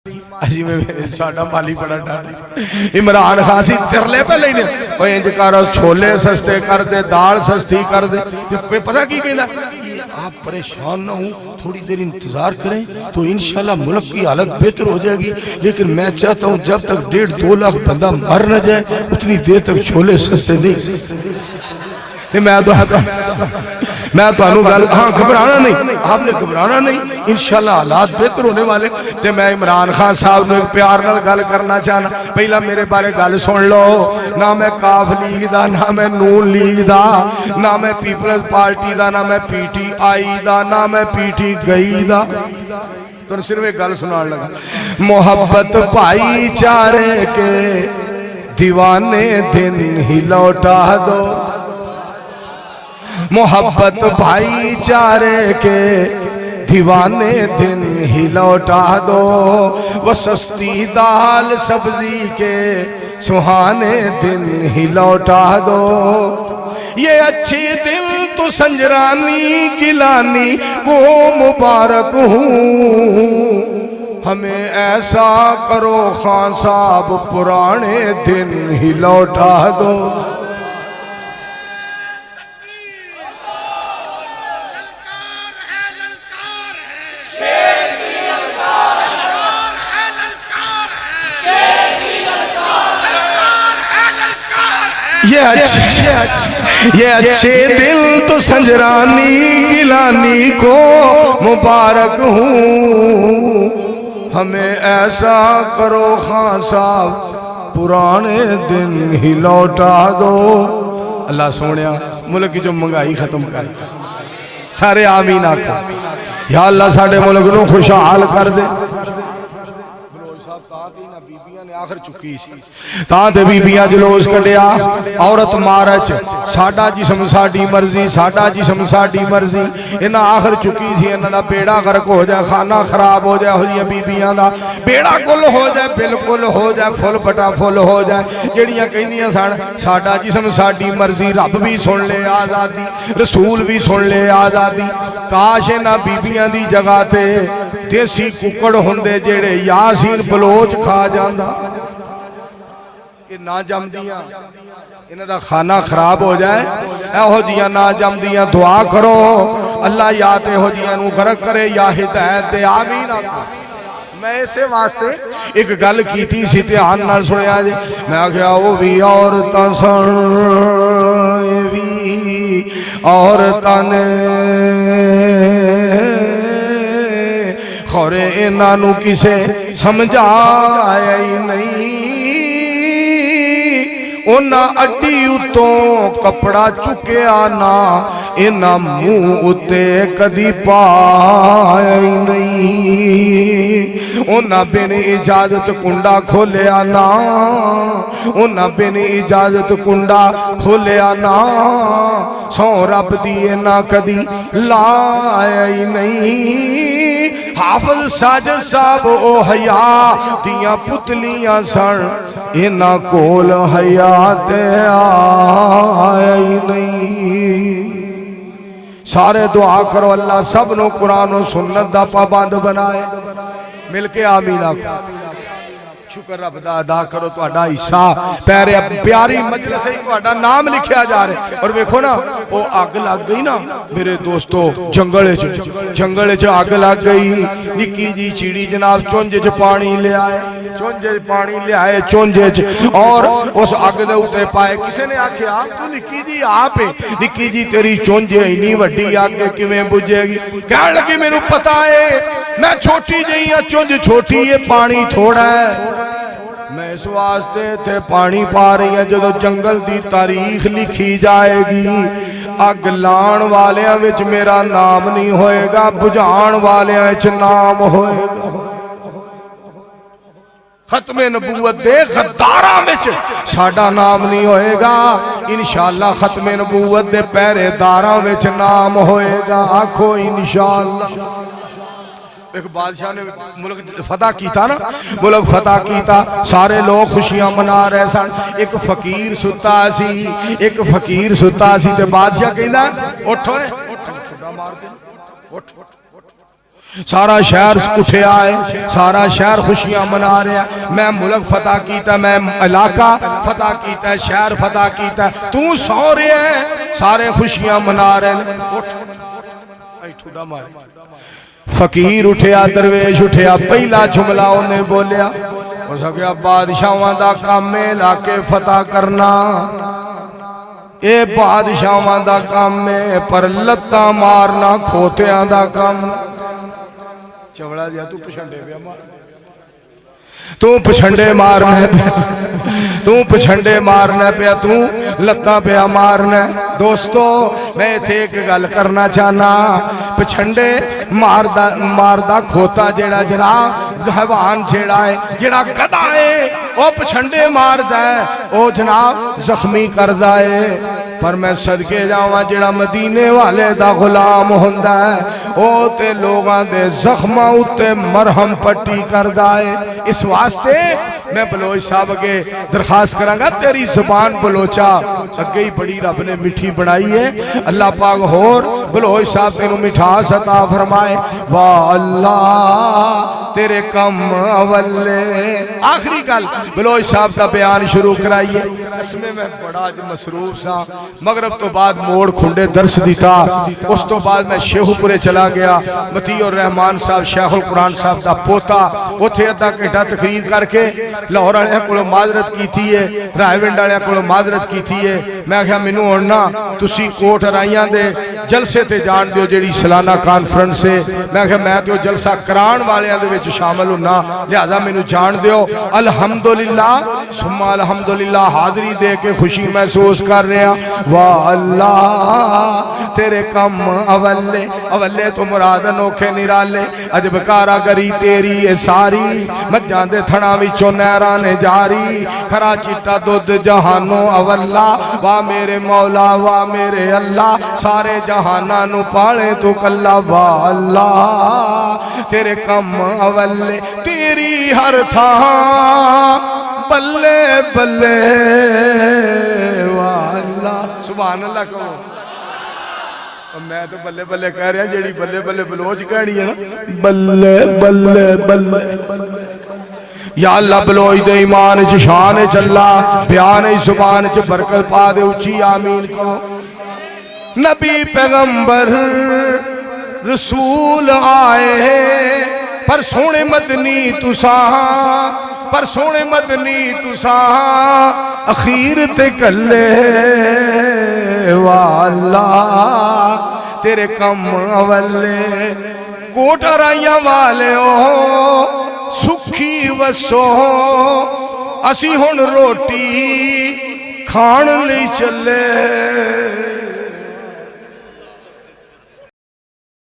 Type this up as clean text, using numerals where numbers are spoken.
अजी में साडा माली बड़ा डर इमरान खान सी तिरले पे लेने ओए इंज कर छोले सस्ते कर दे दाल सस्ती कर दे पता की कहना आप परेशान ना हो थोड़ी देर इंतजार करें तो इंशाल्लाह मुल्क की हालत बेहतर हो जाएगी लेकिन मैं चाहता हूं जब तक 1.5-2 लाख बंदा मर न जाए उतनी देर तक छोले सस्ते नहीं। मैं तो गल हाँ घबराना नहीं आपने घबराना नहीं इंशाल्लाह हालात बेहतर होने वाले। ते मैं इमरान खान साहब ने एक प्यार नाल गल करना चाहना पहला मेरे बारे गल सुन लो ना मैं काफ लीग दा ना मैं नून लीग दा ना मैं पीपल्स पार्टी दा ना मैं PTI दा ना मैं PT गई दा तो सिर्फ एक गल सुना लगा मोहब्बत भाईचारे के दीवाने दिन ही लौटा दो मोहब्बत भाईचारे के दीवाने दिन ही लौटा दो वो सस्ती दाल सब्जी के सुहाने दिन ही लौटा दो ये अच्छे दिल तो संजरानी गिलानी को मुबारक हूँ हमें ऐसा करो खान साहब पुराने दिन ही लौटा दो। ये अच्छे दिल तो संजरानी गिलानी को मुबारक हूँ हमें ऐसा करो खान साहब पुराने दिन ही लौटा दो। अल्लाह सोनिया मुल्क की जो महंगाई खत्म कर सारे आमीन आखो या अल्लाह साडे मुल्क नूं खुशहाल कर दे। आखिर चुकी सी बीबियां जलूस कढ़िया औरत मारच साडा जिस्म साडी मर्जी साडा जिस्म साडी मर्जी इन्हां आखिर चुकी सी इन्हां दा बेड़ा गर्क हो जाए खाना खराब हो जाए होइयां बीबियां दा बेड़ा कुल हो जाए बिल्कुल हो जाए फुल बटा फुल हो जाए जेड़ियां कहंदियां सन साडा जिस्म साडी मर्जी रब भी सुन ले आज़ादी रसूल भी सुन ले आज़ादी काश इन्हां बीबियां दी जगह ते देसी कुकड़ हुंदे जेड़े यासीन बलोच खा जांदा ना जमदियां इन्हां दा खाना खराब हो जाए एहो जियां ना जमदियां दुआ करो अल्लाह या तो एहो जियां नूं गरक करे या हिदायत दे आमीन। मैं इसे वास्ते एक गल कीती सी ध्यान नाल सुनिया जे मैं आख्या वो भी औरतां सन ये भी औरतां ने खौरे इन्हां नूं किसे समझाया ही नहीं उन्हां अड्डी उतों कपड़ा चुकिया ना इन्हां मुंह उत्ते कदी पाया ही नहीं उन्हां बिन इजाजत कुंडा खोलिया ना उन्हां बिन इजाजत कुंडा खोलिया ना सौ रब दी इन्हां कदी लाया ही नहीं। हाफिज साजिद साहब ओ हया दियां पुतलियां सन इन्हां कोल हया ते आया ही नहीं। सारे दुआ करो अल्लाह सब नूं कुरान और सुन्नत दा पाबंद बनाए मिल के आमीन आखो। शुक्र रब दा अदा करो तुहाडा हिस्सा पैरे प्यारी मजलिस ही तुहाडा नाम लिखिया जा रहा और वेखो ना वो अग लग गई ना मेरे दोस्तों जंगल च अग लग गई निक्की जी चिड़ी जनाब चुंझ च पानी लियाए चुंझ च और उस अग दे उत्ते पाए किसी ने आख्या तू निक्की जी आप निक्की जी तेरी चुंझ इन्नी वड्डी अग किवें बुझेगी कहण लगी मैनूं पता है मैं छोटी जी हाँ चुंझ छोटी है पानी थोड़ा है मैं इस वास्ते थे पानी पा रही है जो जंगल की तारीख लिखी जाएगी अग लाण वालियां विच मेरा नाम नहीं होएगा बुझाण वालियां विच नाम होएगा खत्मे नबूवत दे गद्दारां विच साडा नाम नहीं होएगा इंशाअल्लाह खत्मे नबूवत दे पहरेदारां विच नाम होएगा आखो इंशाअल्लाह। एक बादशाह ने मुल्क फतह किया ना मुल्क फतह किया सारे लोग खुशियां मना रहे सन एक फकीर सुता सी ते बादशाह कहंदा उठ ओए उठ सारा शहर उठिया है, सारा शहर खुशियां मना रहा है। मैं मुल्क फतह किया, मैं इलाका फतह किया, शहर फतह किया, तू सौ रहा है, सारे खुशियां मना रहे हैं। फकीर उठिया, दरवेश उठिया, पहला जुमला उन्हें बोलिया, उसने बादशाहों का काम है इलाके फतह करना, ये बादशाहों का काम है, पर लत्ता मारना खोतियां का काम। चवड़ा दिया तू पछंडे पे मार, तू पछंडे मारना पे, तू पछंडे मारना पे, तू लत्ता पे मारना। दोस्तों मैं इत्थे एक गल करना चाहना, पछंडे मारदा खोता जेड़ा जनाब हैवान जेड़ा है, जेड़ा गधा है, वो पछंडे मारदा है, वो जनाब जख्मी करदा है। पर मैं सदके जावां जेड़ा मदीने वाले दा गुलाम हुंदा है, ओ ते लोगां दे जख्मां उत्ते मरहम पट्टी करदा है। इस वास्ते मैं बलोच साहब अगे दरखास्त करांगा, तेरी जुबान बलोचा अगे ही बड़ी रब ने मिठी बनाई है। अल्लाह पाक होर बलोच साहब तेनू मिठास अता फरमाए। वाह अल्लाह तेरे कम अवले। आखिरी गल बलोच साहब का बयान शुरू कराइए। इसमें मैं बड़ा मसरूफ सा, मगरब तो बाद मोड़ खुंडे दर्श दिता, उस तो बाद मैं शेखुपुरे चला गया। मतीउर रहमान साहब शेखुल कुरान साहब का पोता, उथे अद्धा घंटा तकरीर करके लाहौर वाले को माजरत की थी है, रायविंड वाले को माजरत की थी है। मैं क्या मैनू हुण ना तुसी कोट राइयां दे जलसे ते जान दिओ, जेड़ी सालाना कॉन्फ्रेंस है, मैं क्या मैं तो जलसा कराण वालियां दे विच शामिल होना, लिहाजा मैनू जान दिओ। अल्हम्दुलिल्लाह सुम्मा अल्हम्दुलिल्लाह हाज़री दे के खुशी महसूस कर रहा। वाह अल्लाह तेरे कम अवले, अवले तो मुराद अनोखे निराले, अजब कारागरी तेरी है सारी, मज्जां दे थणा विचों नहरां ने जारी, खरा चिट्टा दुध जहानों अवल्ला। वाह मेरे मौला वाह मेरे अल्लाह, सारे जहाना नू पाले तू कल्ला। वाह अल्लाह तेरे कम अवले, तेरी हर थां बल्ले बल्ले। वाह अल्लाह सुभान अल्लाह कहो। मैं तो बल्ले बल्ले कह रहा, जेड़ी बल्ले बल्ले बलोच कहनी है ना, बल्ले बल्ले बल्ले। या अल्लाह बलोच दे ईमान च शान चला, बयान जुबान च बरकत पा दे, उच्ची आमीन कहो। नबी पैगंबर रसूल आए, पर सोने मदनी तुसा, पर सोने मदनी तुसा अखीर ते कले। वाह अल्लाह तेरे कम अवले, कोट राइया वाले ओ सुखी वसो, असी हुण रोटी खाण लई चले।